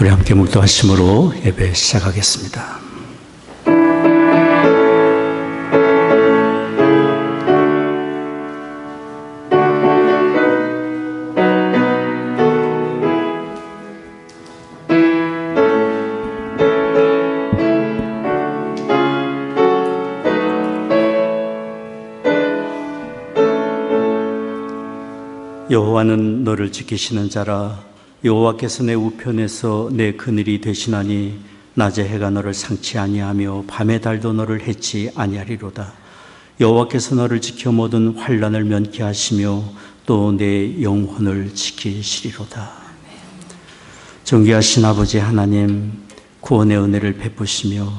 우리 함께 묵도하심으로 예배 시작하겠습니다. 여호와는 너를 지키시는 자라. 여호와께서 내 우편에서 내 그늘이 되시나니 낮에 해가 너를 상치 아니하며 밤의 달도 너를 해치 아니하리로다. 여호와께서 너를 지켜 모든 환난을 면케 하시며 또 내 영혼을 지키시리로다. 존귀하신 아버지 하나님, 구원의 은혜를 베푸시며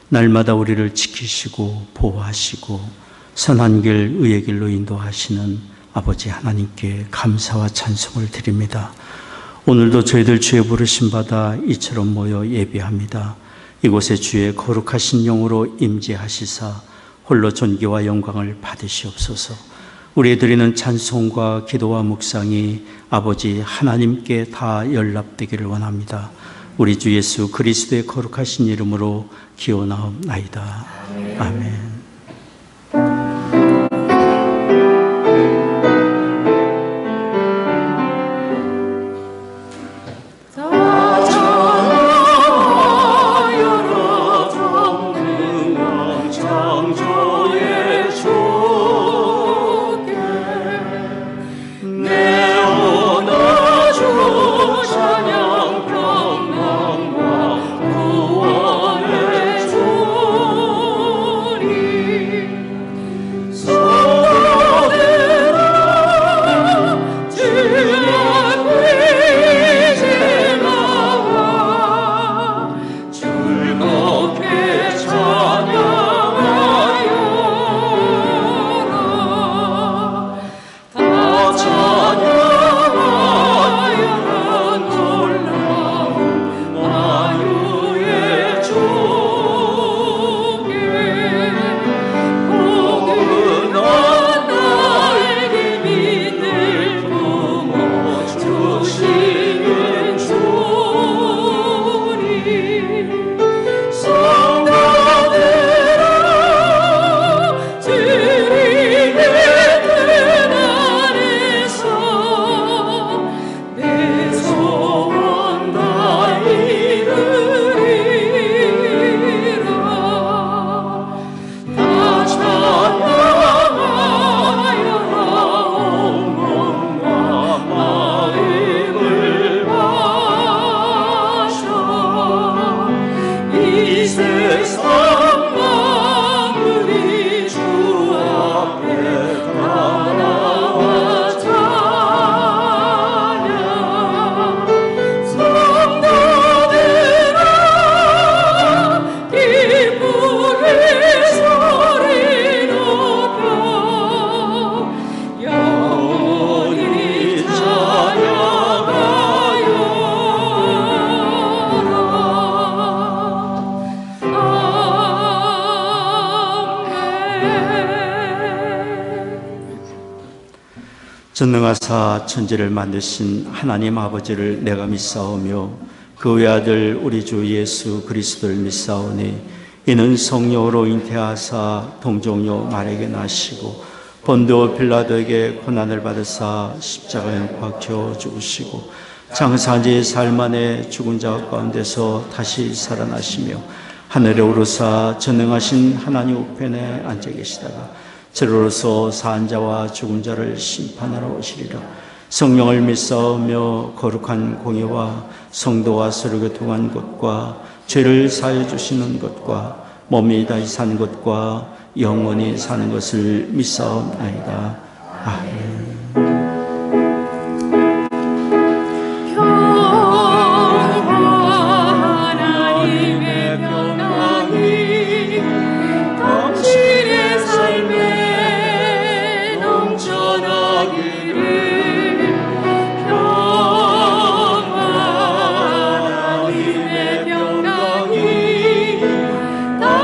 날마다 우리를 지키시고 보호하시고 선한 길 의의 길로 인도하시는 아버지 하나님께 감사와 찬송을 드립니다. 오늘도 저희들 주의 부르심 받아 이처럼 모여 예배합니다. 이곳에 주의 거룩하신 영으로 임재하시사 홀로 존귀와 영광을 받으시옵소서. 우리의 드리는 찬송과 기도와 묵상이 아버지 하나님께 다 연락되기를 원합니다. 우리 주 예수 그리스도의 거룩하신 이름으로 기원하옵나이다. 아멘. 전능하사 천지를 만드신 하나님 아버지를 내가 믿사오며 그 외아들 우리 주 예수 그리스도를 믿사오니 이는 성령으로 잉태하사 동정녀 마리아에게 나시고 본도 빌라도에게 고난을 받으사 십자가에 박혀 죽으시고 장사한 지 사흘 만에 죽은 자 가운데서 다시 살아나시며 하늘에 오르사 전능하신 하나님 우편에 앉아 계시다가 저로서 산 자와 죽은 자를 심판하러 오시리라. 성령을 믿사오며 거룩한 공예와 성도와 서로 교통한 것과 죄를 사해 주시는 것과 몸이 다시 사는 것과 영원히 사는 것을 믿사옵나이다. 아멘.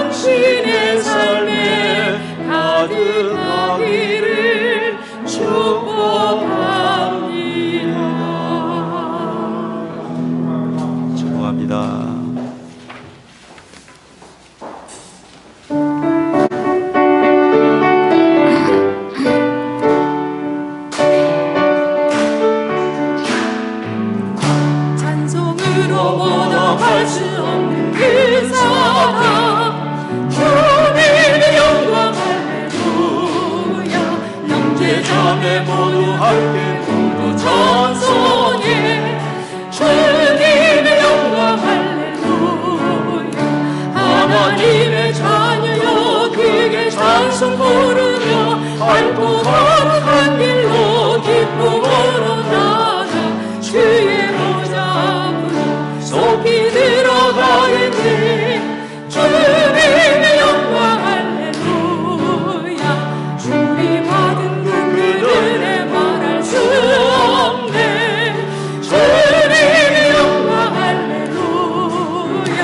당신의 삶에 가득하기를 축복합니다. 찬송합니다. 찬송 부르며 밟고 걸어간 길로 기쁨으로 나가 주의 보좌 앞으로 속히 들어가겠네. 주님의 영광 할렐루야. 주리 받은 그들의 말할 수 없네. 주님의 영광 할렐루야.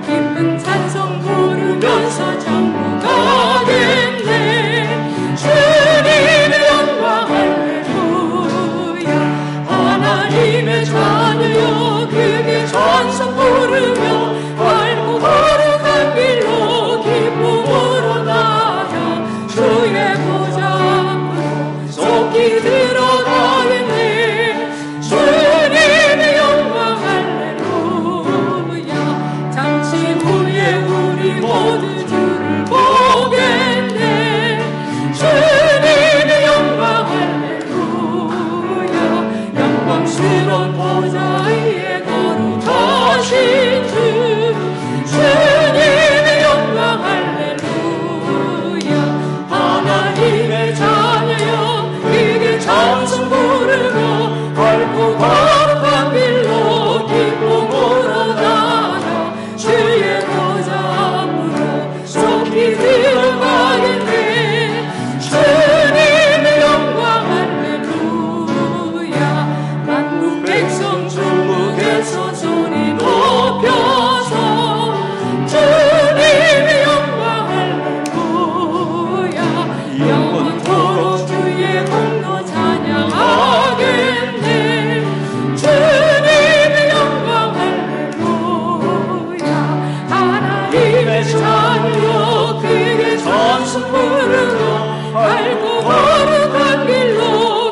기쁜 찬송 부르면서 장구 가겠네. 주님의 영광 할렐루야. 하나님의 자녀여 그게 찬송 부르며 밟고 걸어간 길로 기쁨으로 나가 주의 보좌 앞으로 속히 들어가겠네. 주님의 영광 할렐루야. 잠시 후에 우리 모두 주를 보겠네. 주님의 영광 할렐루야. 영광스러운 보좌 위에 거룩하신 주. 주님의 영광 할렐루야. 하나님의 자녀여 그게 찬송 부르며 밟고 걸어간 길로 기쁨으로 나가 주의 보좌 앞으로 속히 들어가겠네. 주님의 영광 할렐루야. 만국 백성 중국에서 소리 높여서 주님의 영광 할렐루야. 영원토록 주의 공로 찬양하겠네. 주님의 영광 할렐루야. 하나님의 자녀여 그게 찬송 부르며 밟고 걸어간 길로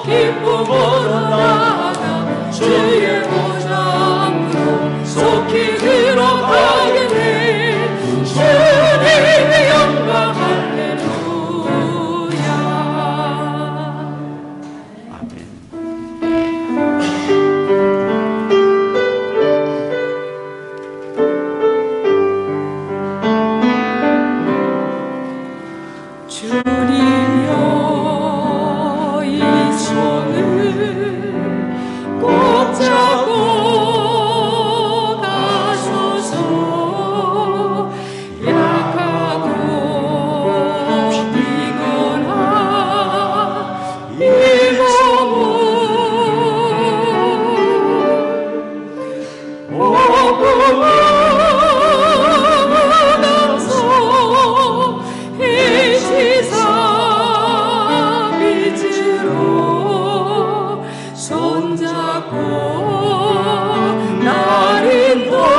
기쁨으로 나가 주의 보좌 앞으로 속히 들어가겠네. 주님의 영광 할렐루야. 아멘. 주님여 이 손을 꼭 잡고 가소서. 약하고 피곤한 이 몸을 오고나서 이 시사 빛으로 손잡고 날 인도하소서.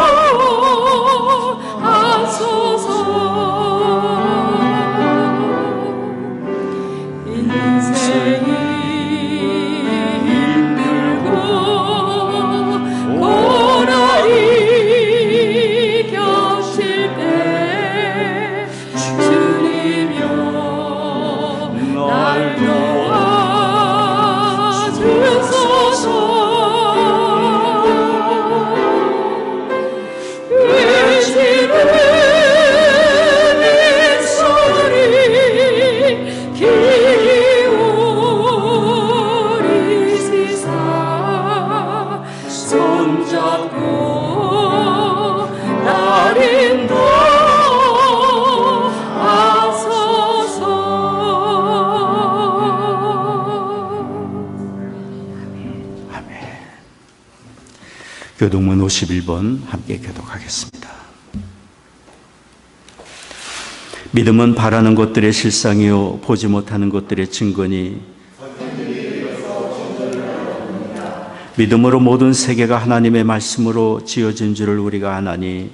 인생이 힘들고 고난이 겹칠 때 주님여 날 도와주소서. 외치는 입소리 귀 기울이시사 손잡고 날 인도하소서. 아멘. 교동문 51번 함께 교독하겠습니다. 믿음은 바라는 것들의 실상이요 보지 못하는 것들의 증거니 믿음으로 모든 세계가 하나님의 말씀으로 지어진 줄을 우리가 아나니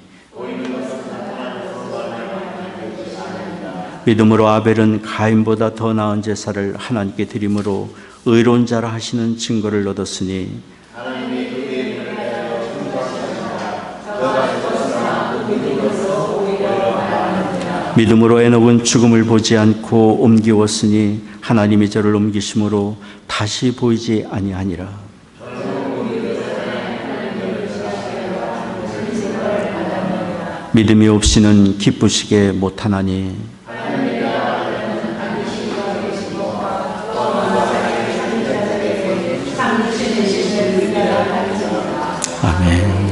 믿음으로 아벨은 가인보다 더 나은 제사를 하나님께 드림으로 의로운 자라 하시는 증거를 얻었으니 믿음으로 에녹은 죽음을 보지 않고 옮기웠으니 하나님이 저를 옮기심으로 다시 보이지 아니하니라. 믿음이 없이는 기쁘시게 못하나니 아멘.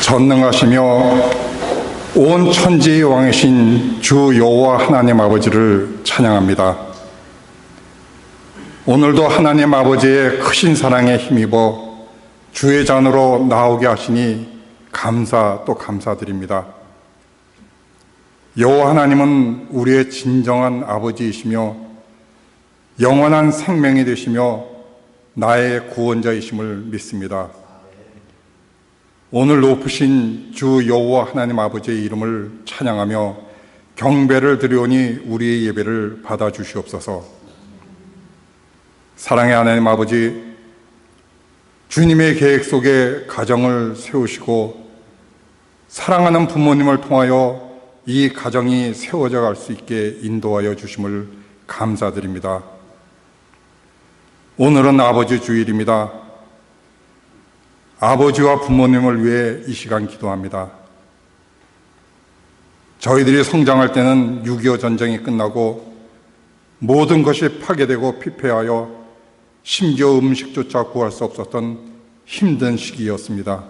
전능하시며 온 천지의 왕이신 주 여호와 하나님 아버지를 찬양합니다. 오늘도 하나님 아버지의 크신 사랑에 힘입어 주의 잔으로 나오게 하시니 감사 또 감사드립니다. 여호와 하나님은 우리의 진정한 아버지이시며 영원한 생명이 되시며 나의 구원자이심을 믿습니다. 오늘 높으신 주 여호와 하나님 아버지의 이름을 찬양하며 경배를 드리오니 우리의 예배를 받아주시옵소서. 사랑의 하나님 아버지, 주님의 계획 속에 가정을 세우시고 사랑하는 부모님을 통하여 이 가정이 세워져 갈 수 있게 인도하여 주심을 감사드립니다. 오늘은 아버지 주일입니다. 아버지와 부모님을 위해 이 시간 기도합니다. 저희들이 성장할 때는 6.25 전쟁이 끝나고 모든 것이 파괴되고 피폐하여 심지어 음식조차 구할 수 없었던 힘든 시기였습니다.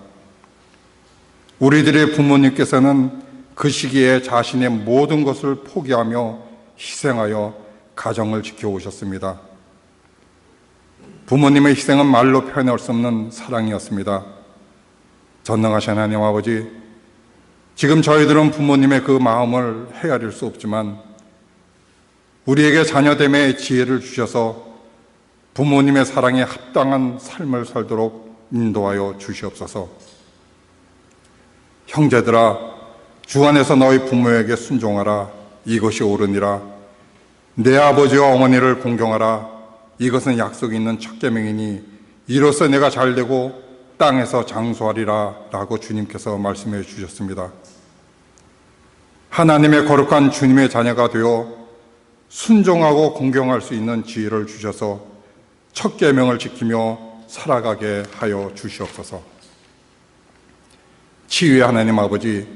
우리들의 부모님께서는 그 시기에 자신의 모든 것을 포기하며 희생하여 가정을 지켜오셨습니다. 부모님의 희생은 말로 표현할 수 없는 사랑이었습니다. 전능하신 하나님 아버지, 지금 저희들은 부모님의 그 마음을 헤아릴 수 없지만 우리에게 자녀됨의 지혜를 주셔서 부모님의 사랑에 합당한 삶을 살도록 인도하여 주시옵소서. 형제들아, 주 안에서 너희 부모에게 순종하라. 이것이 옳으니라. 내 아버지와 어머니를 공경하라. 이것은 약속이 있는 첫 계명이니 이로써 내가 잘되고 땅에서 장수하리라 라고 주님께서 말씀해 주셨습니다. 하나님의 거룩한 주님의 자녀가 되어 순종하고 공경할 수 있는 지혜를 주셔서 첫 계명을 지키며 살아가게 하여 주시옵소서. 치유의 하나님 아버지,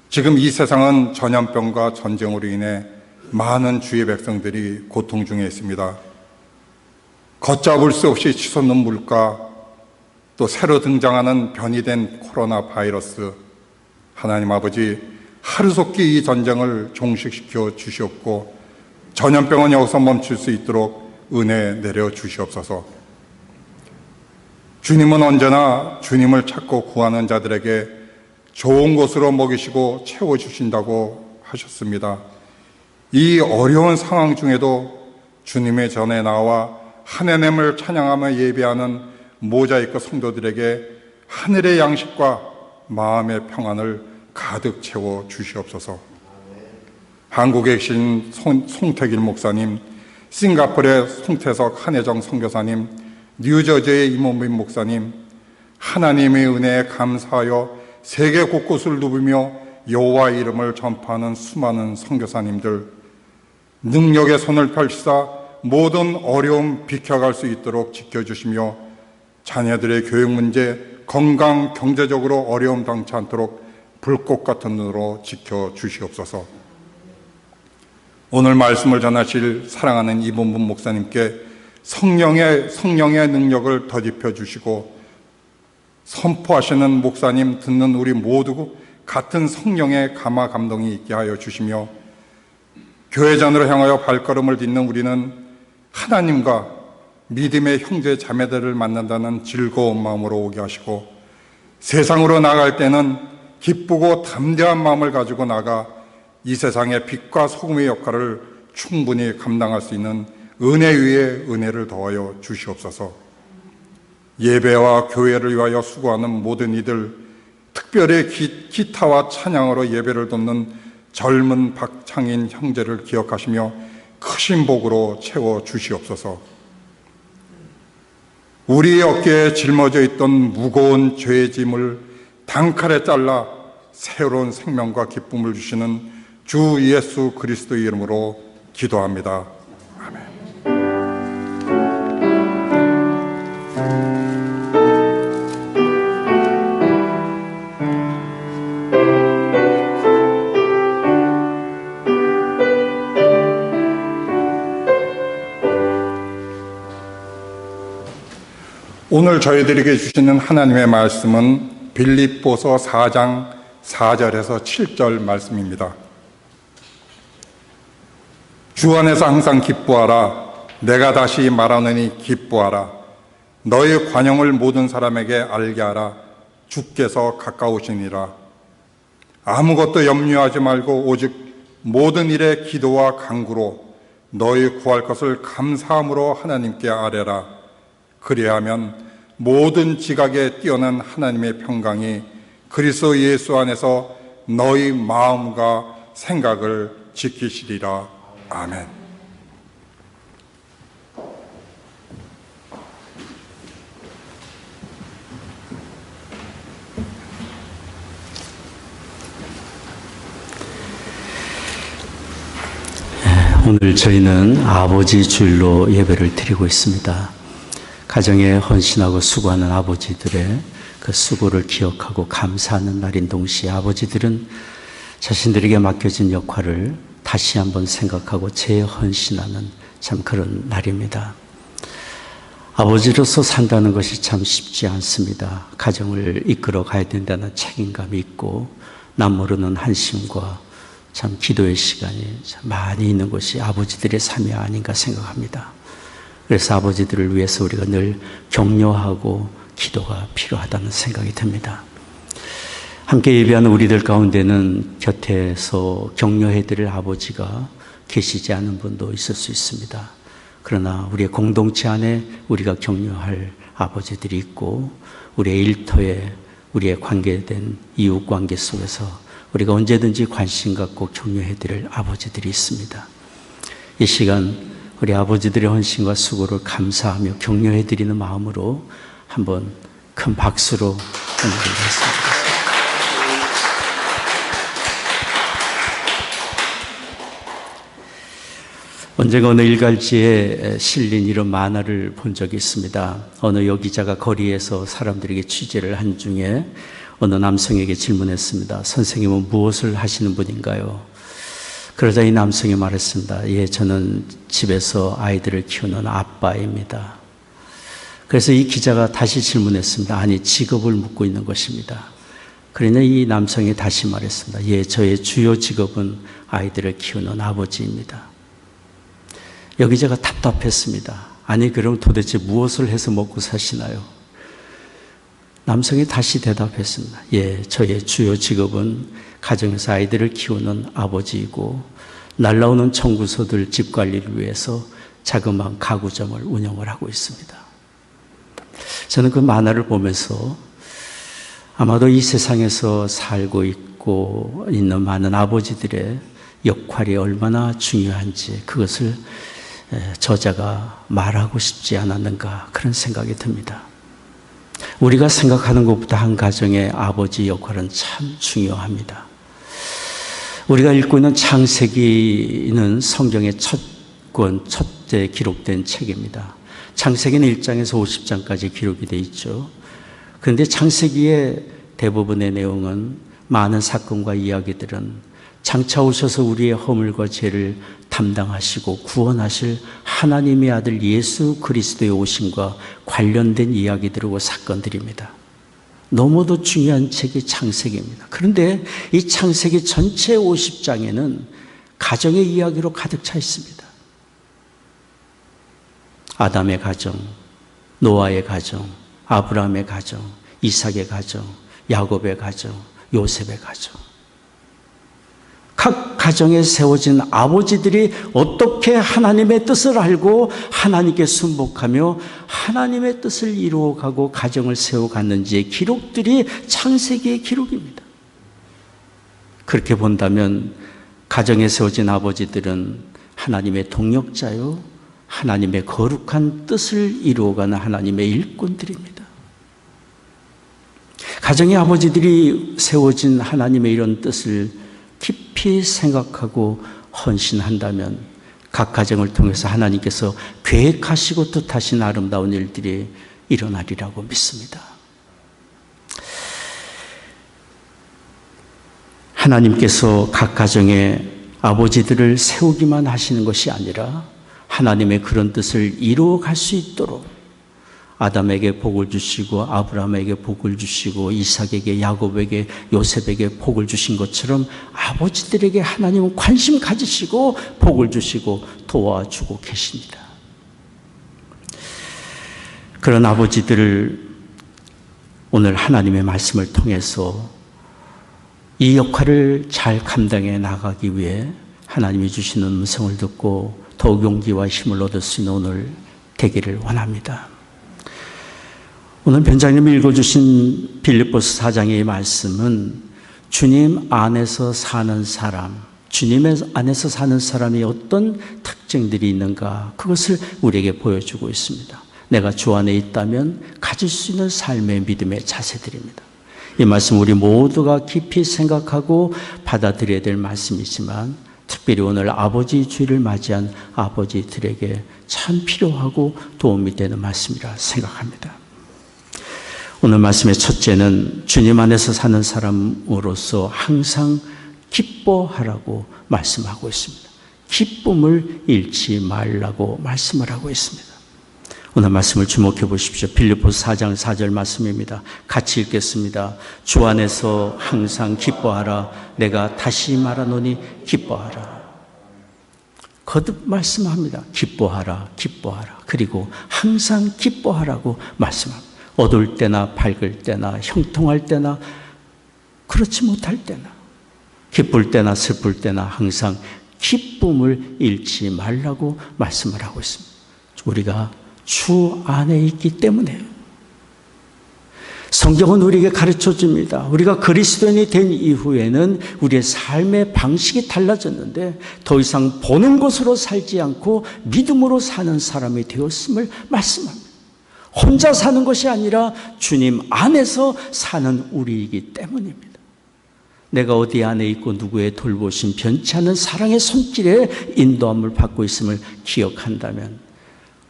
지금 이 세상은 전염병과 전쟁으로 인해 많은 주의 백성들이 고통 중에 있습니다. 걷잡을 수 없이 치솟는 물가, 또 새로 등장하는 변이된 코로나 바이러스, 하나님 아버지, 하루속히 이 전쟁을 종식시켜 주시옵고 전염병은 여기서 멈출 수 있도록 은혜 내려 주시옵소서. 주님은 언제나 주님을 찾고 구하는 자들에게 좋은 것으로 먹이시고 채워주신다고 하셨습니다. 이 어려운 상황 중에도 주님의 전에 나와 하나님을 찬양하며 예배하는 모자이크 성도들에게 하늘의 양식과 마음의 평안을 가득 채워 주시옵소서. 한국에 계신 송태길 목사님, 싱가포르의 송태석 한혜정 선교사님, 뉴저지의 이문빈 목사님, 하나님의 은혜에 감사하여 세계 곳곳을 누비며 여호와의 이름을 전파하는 수많은 선교사님들, 능력의 손을 펼치사 모든 어려움 비켜갈 수 있도록 지켜주시며 자녀들의 교육 문제, 건강, 경제적으로 어려움 당치 않도록 불꽃 같은 눈으로 지켜주시옵소서. 오늘 말씀을 전하실 사랑하는 이문분 목사님께 성령의 능력을 더입혀 주시고 선포하시는 목사님 듣는 우리 모두 같은 성령의 감화 감동이 있게 하여 주시며 교회전으로 향하여 발걸음을 딛는 우리는 하나님과 믿음의 형제 자매들을 만난다는 즐거운 마음으로 오게 하시고, 세상으로 나갈 때는 기쁘고 담대한 마음을 가지고 나가 이 세상의 빛과 소금의 역할을 충분히 감당할 수 있는 은혜 위에 은혜를 더하여 주시옵소서. 예배와 교회를 위하여 수고하는 모든 이들, 특별히 기타와 찬양으로 예배를 돕는 젊은 박창인 형제를 기억하시며 크신 복으로 채워 주시옵소서. 우리 어깨에 짊어져 있던 무거운 죄의 짐을 단칼에 잘라 새로운 생명과 기쁨을 주시는 주 예수 그리스도의 이름으로 기도합니다. 아멘. 오늘 저희들에게 주시는 하나님의 말씀은 빌립보서 4장 4절에서 7절 말씀입니다. 주 안에서 항상 기뻐하라. 내가 다시 말하노니 기뻐하라. 너의 관용을 모든 사람에게 알게 하라. 주께서 가까우시니라. 아무것도 염려하지 말고 오직 모든 일에 기도와 간구로 너희 구할 것을 감사함으로 하나님께 아뢰라. 그리하면 모든 지각에 뛰어난 하나님의 평강이 그리스도 예수 안에서 너희 마음과 생각을 지키시리라. 아멘. 오늘 저희는 아버지 주일로 예배를 드리고 있습니다. 가정에 헌신하고 수고하는 아버지들의 그 수고를 기억하고 감사하는 날인 동시에 아버지들은 자신들에게 맡겨진 역할을 다시 한번 생각하고 재헌신하는 참 그런 날입니다. 아버지로서 산다는 것이 참 쉽지 않습니다. 가정을 이끌어 가야 된다는 책임감이 있고 남모르는 한심과 참 기도의 시간이 참 많이 있는 것이 아버지들의 삶이 아닌가 생각합니다. 그래서 아버지들을 위해서 우리가 늘 격려하고 기도가 필요하다는 생각이 듭니다. 함께 예배하는 우리들 가운데는 곁에서 격려해드릴 아버지가 계시지 않은 분도 있을 수 있습니다. 그러나 우리의 공동체 안에 우리가 격려할 아버지들이 있고 우리의 일터에 우리의 관계된 이웃관계 속에서 우리가 언제든지 관심 갖고 격려해드릴 아버지들이 있습니다. 이 시간 우리 아버지들의 헌신과 수고를 감사하며 격려해드리는 마음으로 한번 큰 박수로 응원드리겠습니다. 언젠가 어느 일갈지에 실린 이런 만화를 본 적이 있습니다. 어느 여기자가 거리에서 사람들에게 취재를 한 중에 어느 남성에게 질문했습니다. 선생님은 무엇을 하시는 분인가요? 그러자 이 남성이 말했습니다. 예, 저는 집에서 아이들을 키우는 아빠입니다. 그래서 이 기자가 다시 질문했습니다. 아니, 직업을 묻고 있는 것입니다. 그러나 이 남성이 다시 말했습니다. 예, 저의 주요 직업은 아이들을 키우는 아버지입니다. 여기자가 답답했습니다. 아니, 그럼 도대체 무엇을 해서 먹고 사시나요? 남성이 다시 대답했습니다. 예, 저의 주요 직업은 가정에서 아이들을 키우는 아버지이고 날라오는 청구서들 집 관리를 위해서 자그마한 가구점을 운영을 하고 있습니다. 저는 그 만화를 보면서 아마도 이 세상에서 살고 있고 있는 많은 아버지들의 역할이 얼마나 중요한지 그것을 저자가 말하고 싶지 않았는가 그런 생각이 듭니다. 우리가 생각하는 것보다 한 가정의 아버지 역할은 참 중요합니다. 우리가 읽고 있는 창세기는 성경의 첫째 기록된 책입니다. 창세기는 1장에서 50장까지 기록이 되어 있죠. 그런데 창세기의 대부분의 내용은 많은 사건과 이야기들은 장차 오셔서 우리의 허물과 죄를 담당하시고 구원하실 하나님의 아들 예수 그리스도의 오심과 관련된 이야기들이고 사건들입니다. 너무도 중요한 책이 창세기입니다. 그런데 이 창세기 전체 50장에는 가정의 이야기로 가득 차 있습니다. 아담의 가정, 노아의 가정, 아브라함의 가정, 이삭의 가정, 야곱의 가정, 요셉의 가정. 각 가정에 세워진 아버지들이 어떻게 하나님의 뜻을 알고 하나님께 순복하며 하나님의 뜻을 이루어가고 가정을 세워갔는지의 기록들이 창세기의 기록입니다. 그렇게 본다면 가정에 세워진 아버지들은 하나님의 동역자요, 하나님의 거룩한 뜻을 이루어가는 하나님의 일꾼들입니다. 가정의 아버지들이 세워진 하나님의 이런 뜻을 깊이 생각하고 헌신한다면 각 가정을 통해서 하나님께서 계획하시고 뜻하신 아름다운 일들이 일어나리라고 믿습니다. 하나님께서 각 가정에 아버지들을 세우기만 하시는 것이 아니라 하나님의 그런 뜻을 이루어갈 수 있도록 아담에게 복을 주시고 아브라함에게 복을 주시고 이삭에게 야곱에게 요셉에게 복을 주신 것처럼 아버지들에게 하나님은 관심 가지시고 복을 주시고 도와주고 계십니다. 그런 아버지들을 오늘 하나님의 말씀을 통해서 이 역할을 잘 감당해 나가기 위해 하나님이 주시는 음성을 듣고 더욱 용기와 힘을 얻을 수 있는 오늘 되기를 원합니다. 오늘 변장님이 읽어주신 빌립보서 4장의 말씀은 주님 안에서 사는 사람, 주님 안에서 사는 사람이 어떤 특징들이 있는가, 그것을 우리에게 보여주고 있습니다. 내가 주 안에 있다면 가질 수 있는 삶의 믿음의 자세들입니다. 이 말씀 우리 모두가 깊이 생각하고 받아들여야 될 말씀이지만 특별히 오늘 아버지 주일을 맞이한 아버지들에게 참 필요하고 도움이 되는 말씀이라 생각합니다. 오늘 말씀의 첫째는 주님 안에서 사는 사람으로서 항상 기뻐하라고 말씀하고 있습니다. 기쁨을 잃지 말라고 말씀을 하고 있습니다. 오늘 말씀을 주목해 보십시오. 빌립보서 4장 4절 말씀입니다. 같이 읽겠습니다. 주 안에서 항상 기뻐하라. 내가 다시 말하노니 기뻐하라. 거듭 말씀합니다. 기뻐하라, 기뻐하라. 그리고 항상 기뻐하라고 말씀합니다. 어두울 때나 밝을 때나 형통할 때나 그렇지 못할 때나 기쁠 때나 슬플 때나 항상 기쁨을 잃지 말라고 말씀을 하고 있습니다. 우리가 주 안에 있기 때문에요. 성경은 우리에게 가르쳐 줍니다. 우리가 그리스도인이 된 이후에는 우리의 삶의 방식이 달라졌는데 더 이상 보는 것으로 살지 않고 믿음으로 사는 사람이 되었음을 말씀합니다. 혼자 사는 것이 아니라 주님 안에서 사는 우리이기 때문입니다. 내가 어디 안에 있고 누구의 돌보심 변치 않는 사랑의 손길에 인도함을 받고 있음을 기억한다면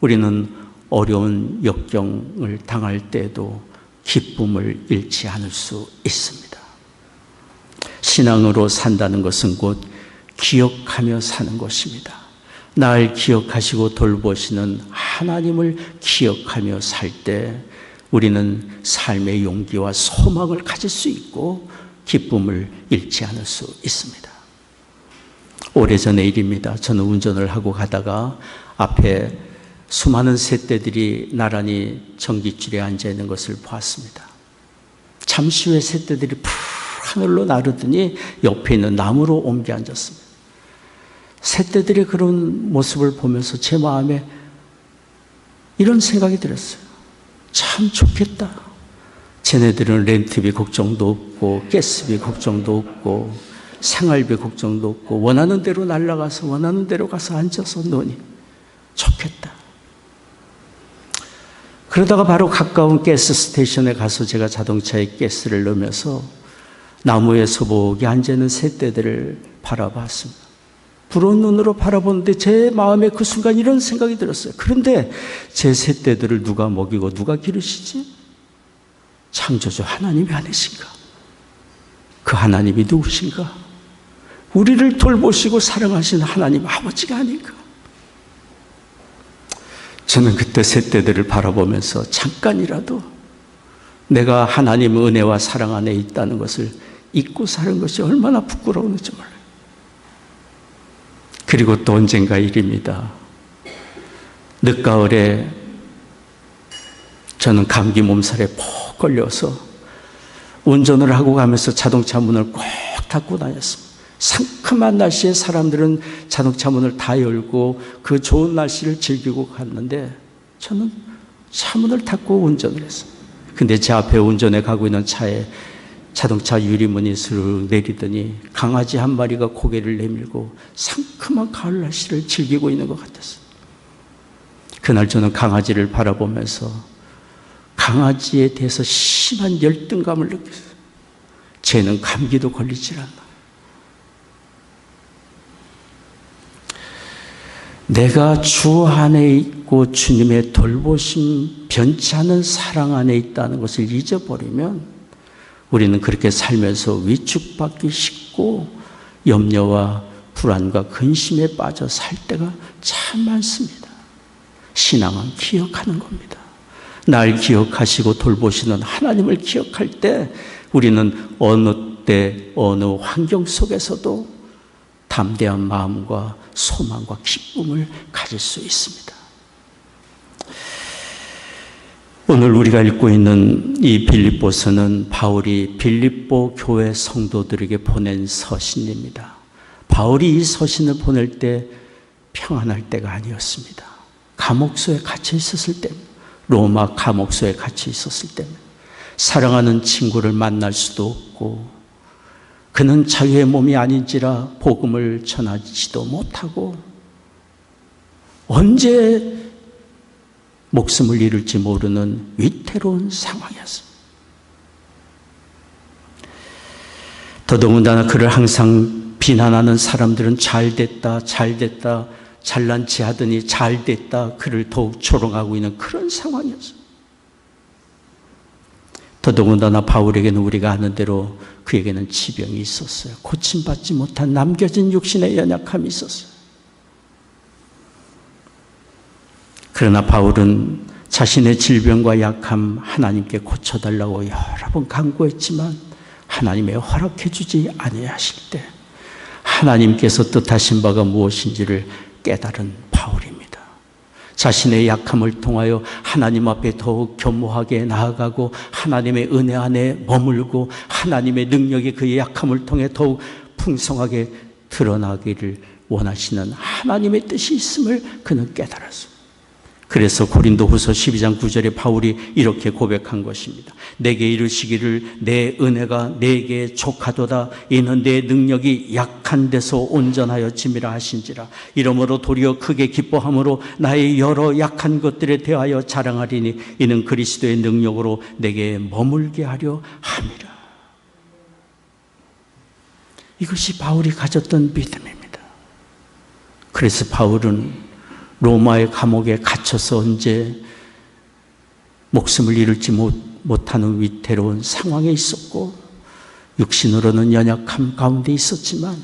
우리는 어려운 역경을 당할 때에도 기쁨을 잃지 않을 수 있습니다. 신앙으로 산다는 것은 곧 기억하며 사는 것입니다. 날 기억하시고 돌보시는 하나님을 기억하며 살 때 우리는 삶의 용기와 소망을 가질 수 있고 기쁨을 잃지 않을 수 있습니다. 오래전의 일입니다. 저는 운전을 하고 가다가 앞에 수많은 새떼들이 나란히 전깃줄에 앉아 있는 것을 보았습니다. 잠시 후에 새떼들이 푸르 하늘로 나르더니 옆에 있는 나무로 옮겨 앉았습니다. 새떼들의 그런 모습을 보면서 제 마음에 이런 생각이 들었어요. 참 좋겠다. 쟤네들은 렌트비 걱정도 없고 가스비 걱정도 없고 생활비 걱정도 없고 원하는 대로 날아가서 원하는 대로 가서 앉아서 노니 좋겠다. 그러다가 바로 가까운 가스 스테이션에 가서 제가 자동차에 가스를 넣으면서 나무에 소복이 앉아있는 새떼들을 바라봤습니다. 부러운 눈으로 바라보는데 제 마음에 그 순간 이런 생각이 들었어요. 그런데 제 새떼들을 누가 먹이고 누가 기르시지? 창조주 하나님이 아니신가? 그 하나님이 누구신가? 우리를 돌보시고 사랑하시는 하나님 아버지가 아닌가? 저는 그때 새떼들을 바라보면서 잠깐이라도 내가 하나님의 은혜와 사랑 안에 있다는 것을 잊고 사는 것이 얼마나 부끄러운지 몰라요. 그리고 또 언젠가 일입니다. 늦가을에 저는 감기 몸살에 푹 걸려서 운전을 하고 가면서 자동차 문을 꼭 닫고 다녔습니다. 상큼한 날씨에 사람들은 자동차 문을 다 열고 그 좋은 날씨를 즐기고 갔는데 저는 차 문을 닫고 운전을 했어요. 근데 제 앞에 운전해 가고 있는 차에 자동차 유리문이 스르륵 내리더니 강아지 한 마리가 고개를 내밀고 상큼한 가을 날씨를 즐기고 있는 것 같았어요. 그날 저는 강아지를 바라보면서 강아지에 대해서 심한 열등감을 느꼈어요. 쟤는 감기도 걸리질 않나. 내가 주 안에 있고 주님의 돌보심, 변치 않은 사랑 안에 있다는 것을 잊어버리면 우리는 그렇게 살면서 위축받기 쉽고 염려와 불안과 근심에 빠져 살 때가 참 많습니다. 신앙은 기억하는 겁니다. 날 기억하시고 돌보시는 하나님을 기억할 때 우리는 어느 때 어느 환경 속에서도 담대한 마음과 소망과 기쁨을 가질 수 있습니다. 오늘 우리가 읽고 있는 이 빌립보서는 바울이 빌립보 교회 성도들에게 보낸 서신입니다. 바울이 이 서신을 보낼 때 평안할 때가 아니었습니다. 감옥소에 갇혀 있었을 때입니다. 로마 감옥소에 갇혀 있었을 때입니다. 사랑하는 친구를 만날 수도 없고 그는 자유의 몸이 아닌지라 복음을 전하지도 못하고 언제 목숨을 잃을지 모르는 위태로운 상황이었습니다. 더더군다나 그를 항상 비난하는 사람들은 잘됐다, 잘됐다, 잘난 체 하더니 잘됐다, 그를 더욱 조롱하고 있는 그런 상황이었어요. 더더군다나 바울에게는 우리가 아는 대로 그에게는 지병이 있었어요. 고침받지 못한 남겨진 육신의 연약함이 있었어요. 그러나 바울은 자신의 질병과 약함 하나님께 고쳐달라고 여러 번 간구했지만 하나님의 허락해 주지 아니하실 때 하나님께서 뜻하신 바가 무엇인지를 깨달은 바울입니다. 자신의 약함을 통하여 하나님 앞에 더욱 겸허하게 나아가고 하나님의 은혜 안에 머물고 하나님의 능력이 그의 약함을 통해 더욱 풍성하게 드러나기를 원하시는 하나님의 뜻이 있음을 그는 깨달았습니다. 그래서 고린도후서 12장 9절에 바울이 이렇게 고백한 것입니다. 내게 이르시기를 내 은혜가 내게 족하도다. 이는 내 능력이 약한 데서 온전하여 짐이라 하신지라. 이러므로 도리어 크게 기뻐함으로 나의 여러 약한 것들에 대하여 자랑하리니 이는 그리스도의 능력으로 내게 머물게 하려 함이라. 이것이 바울이 가졌던 믿음입니다. 그래서 바울은 로마의 감옥에 갇혀서 언제 목숨을 잃을지 못하는 위태로운 상황에 있었고 육신으로는 연약함 가운데 있었지만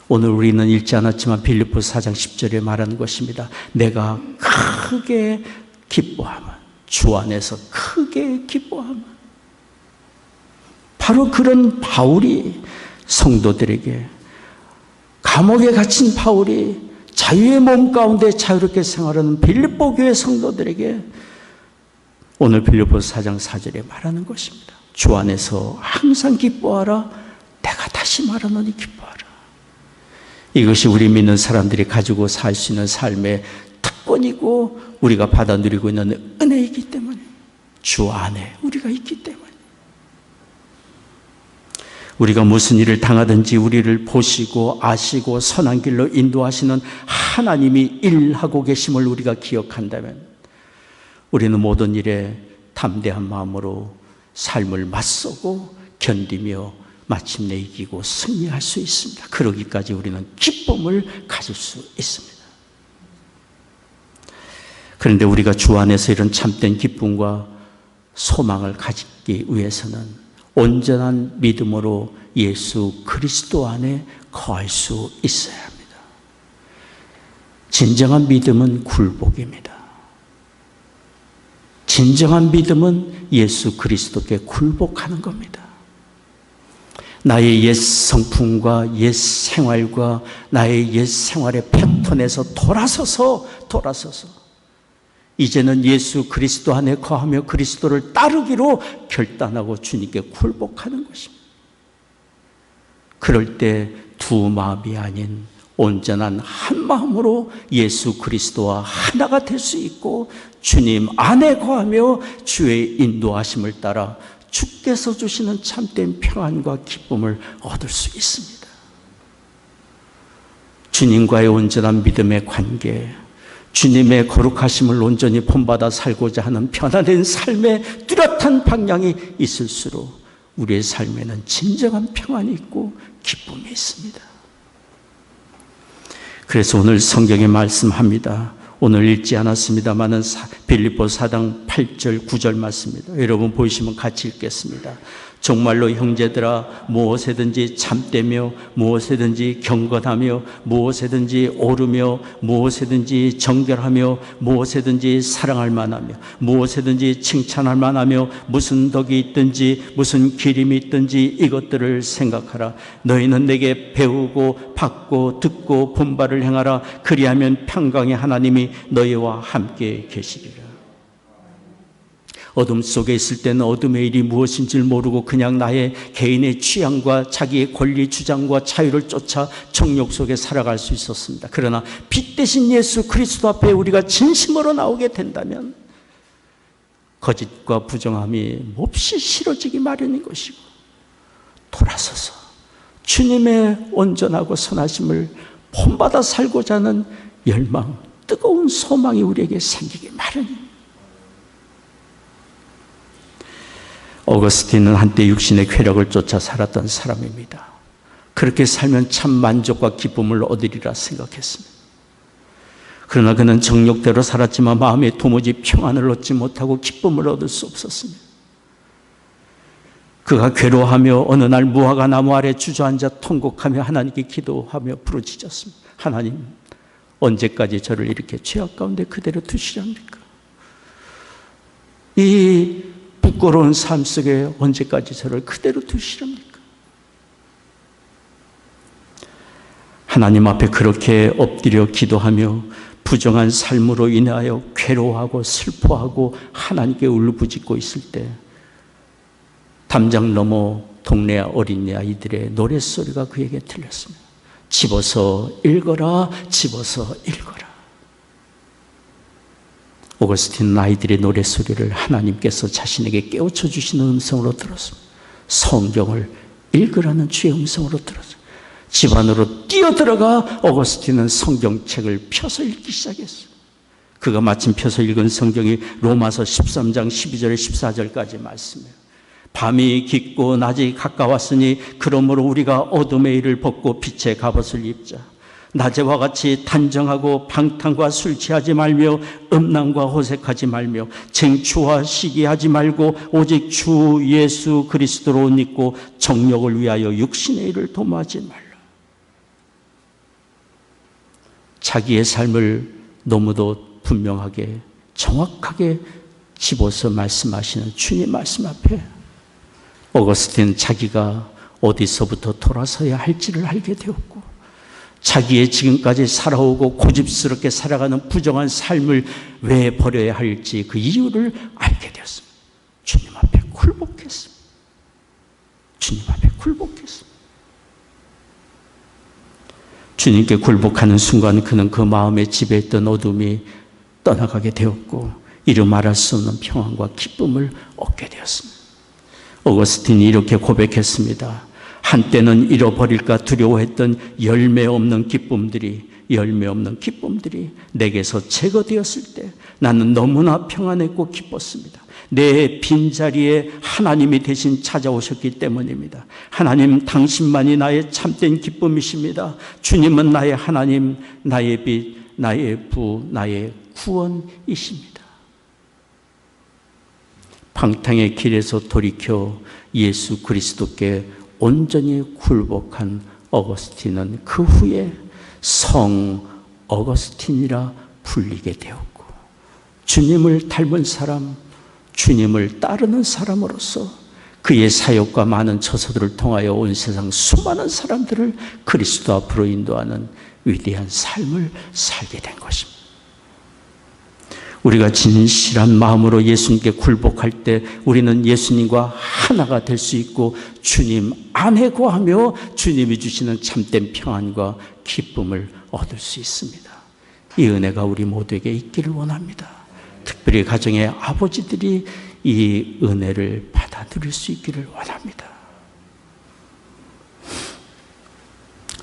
오늘 우리는 읽지 않았지만 빌립보 4장 10절에 말하는 것입니다. 내가 크게 기뻐하면 주 안에서 크게 기뻐하면 바로 그런 바울이 성도들에게 감옥에 갇힌 바울이 자유의 몸 가운데 자유롭게 생활하는 빌립보 교회 성도들에게 오늘 빌립보 4장 4절에 말하는 것입니다. 주 안에서 항상 기뻐하라. 내가 다시 말하노니 기뻐하라. 이것이 우리 믿는 사람들이 가지고 살 수 있는 삶의 특권이고 우리가 받아 누리고 있는 은혜이기 때문에 주 안에 우리가 있기 때문에 우리가 무슨 일을 당하든지 우리를 보시고 아시고 선한 길로 인도하시는 하나님이 일하고 계심을 우리가 기억한다면 우리는 모든 일에 담대한 마음으로 삶을 맞서고 견디며 마침내 이기고 승리할 수 있습니다. 그러기까지 우리는 기쁨을 가질 수 있습니다. 그런데 우리가 주 안에서 이런 참된 기쁨과 소망을 가지기 위해서는 온전한 믿음으로 예수 그리스도 안에 거할 수 있어야 합니다. 진정한 믿음은 굴복입니다. 진정한 믿음은 예수 그리스도께 굴복하는 겁니다. 나의 옛 성품과 옛 생활과 나의 옛 생활의 패턴에서 돌아서서 이제는 예수 그리스도 안에 거하며 그리스도를 따르기로 결단하고 주님께 굴복하는 것입니다. 그럴 때 두 마음이 아닌 온전한 한 마음으로 예수 그리스도와 하나가 될 수 있고 주님 안에 거하며 주의 인도하심을 따라 주께서 주시는 참된 평안과 기쁨을 얻을 수 있습니다. 주님과의 온전한 믿음의 관계, 주님의 거룩하심을 온전히 본받아 살고자 하는 편안한 삶의 뚜렷한 방향이 있을수록 우리의 삶에는 진정한 평안이 있고 기쁨이 있습니다. 그래서 오늘 성경에 말씀합니다. 오늘 읽지 않았습니다마는 빌립보 4장 8절 9절 말씀입니다. 여러분 보이시면 같이 읽겠습니다. 정말로 형제들아 무엇에든지 참되며 무엇에든지 경건하며 무엇에든지 오르며 무엇에든지 정결하며 무엇에든지 사랑할 만하며 무엇에든지 칭찬할 만하며 무슨 덕이 있든지 무슨 기림이 있든지 이것들을 생각하라. 너희는 내게 배우고 받고 듣고 본 바를 행하라. 그리하면 평강의 하나님이 너희와 함께 계시리라. 어둠 속에 있을 때는 어둠의 일이 무엇인지를 모르고 그냥 나의 개인의 취향과 자기의 권리 주장과 자유를 쫓아 정욕 속에 살아갈 수 있었습니다. 그러나 빛 대신 예수 그리스도 앞에 우리가 진심으로 나오게 된다면 거짓과 부정함이 몹시 싫어지기 마련인 것이고 돌아서서 주님의 온전하고 선하심을 본받아 살고자 하는 열망, 뜨거운 소망이 우리에게 생기기 마련입니다. 어거스틴은 한때 육신의 쾌락을 쫓아 살았던 사람입니다. 그렇게 살면 참 만족과 기쁨을 얻으리라 생각했습니다. 그러나 그는 정욕대로 살았지만 마음에 도무지 평안을 얻지 못하고 기쁨을 얻을 수 없었습니다. 그가 괴로워하며 어느 날 무화과 나무 아래 주저앉아 통곡하며 하나님께 기도하며 부르짖었습니다. 하나님, 언제까지 저를 이렇게 죄악 가운데 그대로 두시렵니까? 이 부끄러운 삶 속에 언제까지 저를 그대로 두시렵니까? 하나님 앞에 그렇게 엎드려 기도하며 부정한 삶으로 인하여 괴로워하고 슬퍼하고 하나님께 울부짖고 있을 때 담장 너머 동네 어린이 아이들의 노랫소리가 그에게 들렸습니다. 집어서 읽어라, 집어서 읽어라. 오거스틴은 아이들의 노랫소리를 하나님께서 자신에게 깨우쳐 주시는 음성으로 들었습니다. 성경을 읽으라는 주의 음성으로 들었습니다. 집 안으로 뛰어들어가 오거스틴은 성경책을 펴서 읽기 시작했어요. 그가 마침 펴서 읽은 성경이 로마서 13장 12절 14절까지 말씀이에요. 밤이 깊고 낮이 가까웠으니 그러므로 우리가 어둠의 일을 벗고 빛의 갑옷을 입자. 낮에와 같이 단정하고 방탕과 술 취하지 말며 음란과 호색하지 말며 쟁취와 시기하지 말고 오직 주 예수 그리스도로 옷 입고 정욕을 위하여 육신의 일을 도모하지 말라. 자기의 삶을 너무도 분명하게 정확하게 집어서 말씀하시는 주님 말씀 앞에 어거스틴 자기가 어디서부터 돌아서야 할지를 알게 되었고 자기의 지금까지 살아오고 고집스럽게 살아가는 부정한 삶을 왜 버려야 할지 그 이유를 알게 되었습니다. 주님 앞에 굴복했습니다. 주님 앞에 굴복했습니다. 주님께 굴복하는 순간 그는 그 마음에 지배했던 어둠이 떠나가게 되었고 이루 말할 수 없는 평안과 기쁨을 얻게 되었습니다. 어거스틴이 이렇게 고백했습니다. 한때는 잃어버릴까 두려워했던 열매 없는 기쁨들이 내게서 제거되었을 때 나는 너무나 평안했고 기뻤습니다. 내 빈자리에 하나님이 대신 찾아오셨기 때문입니다. 하나님 당신만이 나의 참된 기쁨이십니다. 주님은 나의 하나님, 나의 빛, 나의 부, 나의 구원이십니다. 방탕의 길에서 돌이켜 예수 그리스도께 온전히 굴복한 어거스틴은 그 후에 성 어거스틴이라 불리게 되었고 주님을 닮은 사람, 주님을 따르는 사람으로서 그의 사역과 많은 처소들을 통하여 온 세상 수많은 사람들을 그리스도 앞으로 인도하는 위대한 삶을 살게 된 것입니다. 우리가 진실한 마음으로 예수님께 굴복할 때 우리는 예수님과 하나가 될 수 있고 주님 안에 거하며 주님이 주시는 참된 평안과 기쁨을 얻을 수 있습니다. 이 은혜가 우리 모두에게 있기를 원합니다. 특별히 가정의 아버지들이 이 은혜를 받아 누릴 수 있기를 원합니다.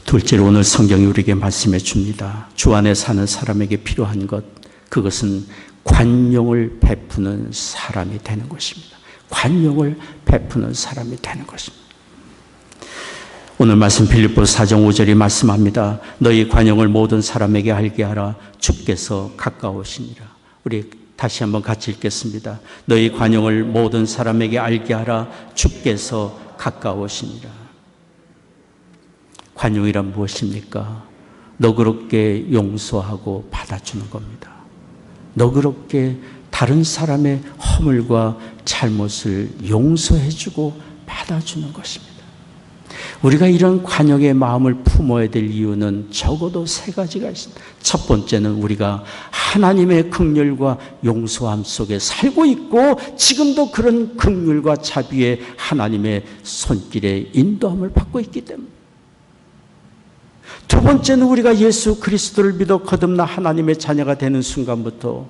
둘째로 오늘 성경이 우리에게 말씀해 줍니다. 주 안에 사는 사람에게 필요한 것, 그것은 관용을 베푸는 사람이 되는 것입니다. 관용을 베푸는 사람이 되는 것입니다. 오늘 말씀 빌립보서 4장 5절이 말씀합니다. 너희 관용을 모든 사람에게 알게 하라. 주께서 가까우시니라. 우리 다시 한번 같이 읽겠습니다. 너희 관용을 모든 사람에게 알게 하라. 주께서 가까우시니라. 관용이란 무엇입니까? 너그럽게 용서하고 받아주는 겁니다. 너그럽게 다른 사람의 허물과 잘못을 용서해주고 받아주는 것입니다. 우리가 이런 관용의 마음을 품어야 될 이유는 적어도 세 가지가 있습니다. 첫 번째는 우리가 하나님의 긍휼과 용서함 속에 살고 있고 지금도 그런 긍휼과 자비의 하나님의 손길에 인도함을 받고 있기 때문입니다. 두 번째는 우리가 예수 그리스도를 믿어 거듭나 하나님의 자녀가 되는 순간부터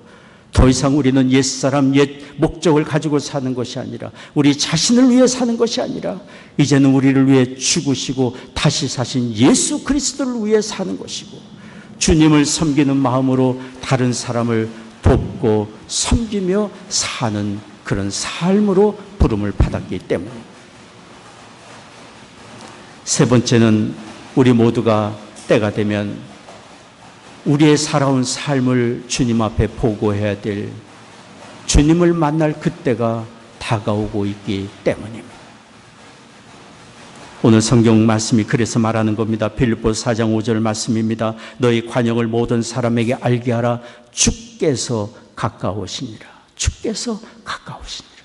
더 이상 우리는 옛사람, 옛 목적을 가지고 사는 것이 아니라 우리 자신을 위해 사는 것이 아니라 이제는 우리를 위해 죽으시고 다시 사신 예수 그리스도를 위해 사는 것이고 주님을 섬기는 마음으로 다른 사람을 돕고 섬기며 사는 그런 삶으로 부름을 받았기 때문입니다. 세 번째는 우리 모두가 때가 되면 우리의 살아온 삶을 주님 앞에 보고해야 될 주님을 만날 그때가 다가오고 있기 때문입니다. 오늘 성경 말씀이 그래서 말하는 겁니다. 빌립보서 4장 5절 말씀입니다. 너희 관용을 모든 사람에게 알게 하라. 주께서 가까우시니라. 주께서 가까우시니라.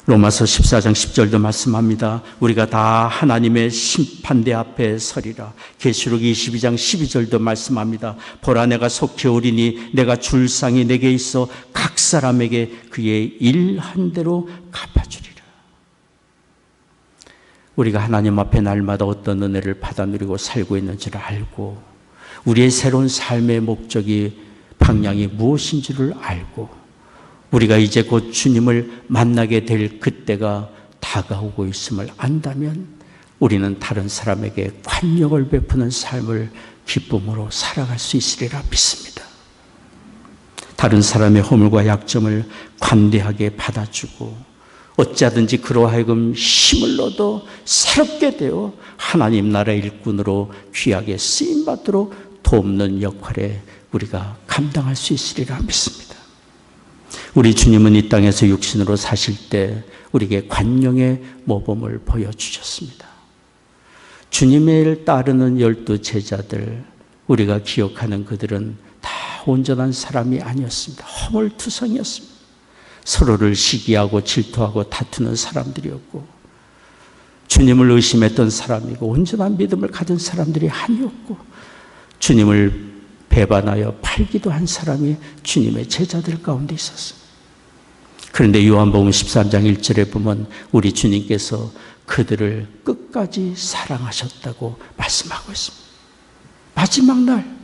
로마서 14장 10절도 말씀합니다. 우리가 다 하나님의 심판대 앞에 서리라. 계시록 22장 12절도 말씀합니다. 보라 내가 속히 오리니 내가 줄 상이 내게 있어 각 사람에게 그의 일한 대로 갚아주리라. 우리가 하나님 앞에 날마다 어떤 은혜를 받아 누리고 살고 있는지를 알고 우리의 새로운 삶의 목적이 방향이 무엇인지를 알고 우리가 이제 곧 주님을 만나게 될 그때가 다가오고 있음을 안다면 우리는 다른 사람에게 관용을 베푸는 삶을 기쁨으로 살아갈 수 있으리라 믿습니다. 다른 사람의 허물과 약점을 관대하게 받아주고 어찌하든지 그로 하여금 힘을 얻어 새롭게 되어 하나님 나라 일꾼으로 귀하게 쓰임받도록 돕는 역할에 우리가 감당할 수 있으리라 믿습니다. 우리 주님은 이 땅에서 육신으로 사실 때 우리에게 관용의 모범을 보여주셨습니다. 주님을 따르는 12 제자들, 우리가 기억하는 그들은 다 온전한 사람이 아니었습니다. 허물투성이었습니다. 서로를 시기하고 질투하고 다투는 사람들이었고 주님을 의심했던 사람이고 온전한 믿음을 가진 사람들이 아니었고 주님을 배반하여 팔기도 한 사람이 주님의 제자들 가운데 있었습니다. 그런데 요한복음 13장 1절에 보면 우리 주님께서 그들을 끝까지 사랑하셨다고 말씀하고 있습니다. 마지막 날,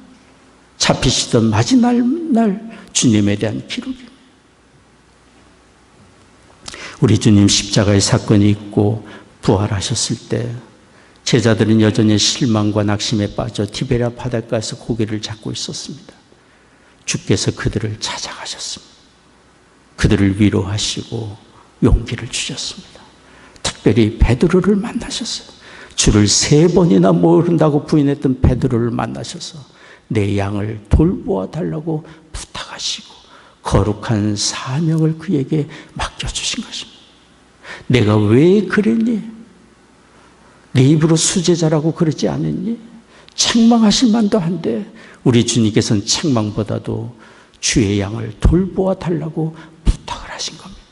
잡히시던 마지막 날 주님에 대한 기록입니다. 우리 주님 십자가의 사건이 있고 부활하셨을 때 제자들은 여전히 실망과 낙심에 빠져 티베리아 바닷가에서 고개를 잡고 있었습니다. 주께서 그들을 찾아가셨습니다. 그들을 위로하시고 용기를 주셨습니다. 특별히 베드로를 만나셨어요. 주를 3번이나 모른다고 부인했던 베드로를 만나셔서 내 양을 돌보아 달라고 부탁하시고 거룩한 사명을 그에게 맡겨주신 것입니다. 내가 왜 그랬니? 내 입으로 수제자라고 그러지 않았니? 책망하실 만도 한데 우리 주님께서는 책망보다도 주의 양을 돌보아 달라고 부탁을 하신 겁니다.